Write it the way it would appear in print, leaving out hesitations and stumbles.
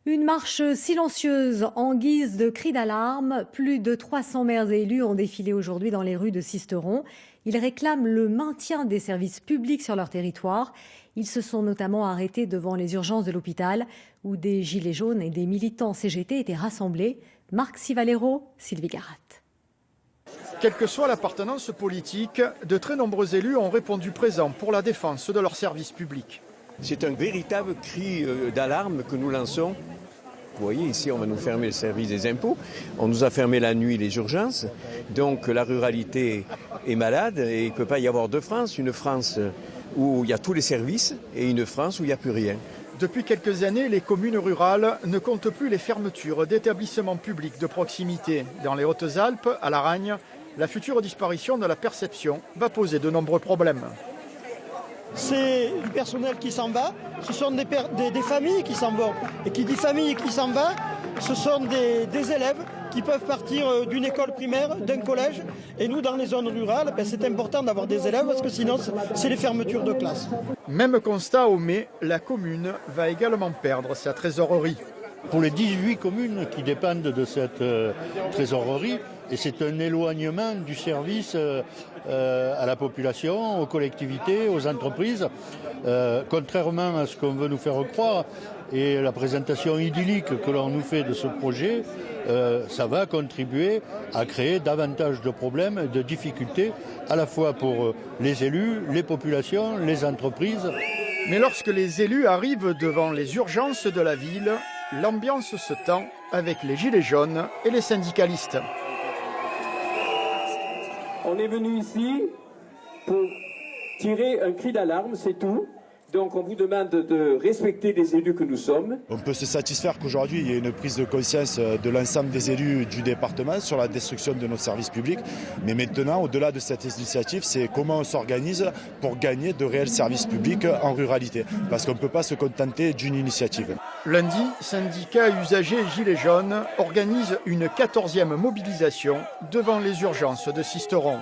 Une marche silencieuse en guise de cri d'alarme. Plus de 300 maires et élus ont défilé aujourd'hui dans les rues de Sisteron. Ils réclament le maintien des services publics sur leur territoire. Ils se sont notamment arrêtés devant les urgences de l'hôpital où des gilets jaunes et des militants CGT étaient rassemblés. Marc Civalero, Sylvie Garat. Quelle que soit l'appartenance politique, de très nombreux élus ont répondu présents pour la défense de leurs services publics. C'est un véritable cri d'alarme que nous lançons. Vous voyez, ici, on va nous fermer le service des impôts. On nous a fermé la nuit les urgences. Donc la ruralité est malade et il ne peut pas y avoir deux France. Une France où il y a tous les services et une France où il n'y a plus rien. Depuis quelques années, les communes rurales ne comptent plus les fermetures d'établissements publics de proximité. Dans les Hautes-Alpes, à Laragne, la future disparition de la perception va poser de nombreux problèmes. C'est du personnel qui s'en va, ce sont des familles qui s'en vont. Et qui dit famille qui s'en va, ce sont des élèves qui peuvent partir d'une école primaire, d'un collège. Et nous, dans les zones rurales, c'est important d'avoir des élèves parce que sinon, c'est les fermetures de classes. Même constat au Mai, la commune va également perdre sa trésorerie. Pour les 18 communes qui dépendent de cette trésorerie, et c'est un éloignement du service à la population, aux collectivités, aux entreprises. Contrairement à ce qu'on veut nous faire croire et la présentation idyllique que l'on nous fait de ce projet, ça va contribuer à créer davantage de problèmes, de difficultés, à la fois pour les élus, les populations, les entreprises. Mais lorsque les élus arrivent devant les urgences de la ville, l'ambiance se tend avec les gilets jaunes et les syndicalistes. On est venu ici pour tirer un cri d'alarme, c'est tout. Donc on vous demande de respecter les élus que nous sommes. On peut se satisfaire qu'aujourd'hui il y ait une prise de conscience de l'ensemble des élus du département sur la destruction de nos services publics. Mais maintenant, au-delà de cette initiative, c'est comment on s'organise pour gagner de réels services publics en ruralité. Parce qu'on ne peut pas se contenter d'une initiative. Lundi, syndicats usagers et gilets jaunes organisent une 14e mobilisation devant les urgences de Sisteron.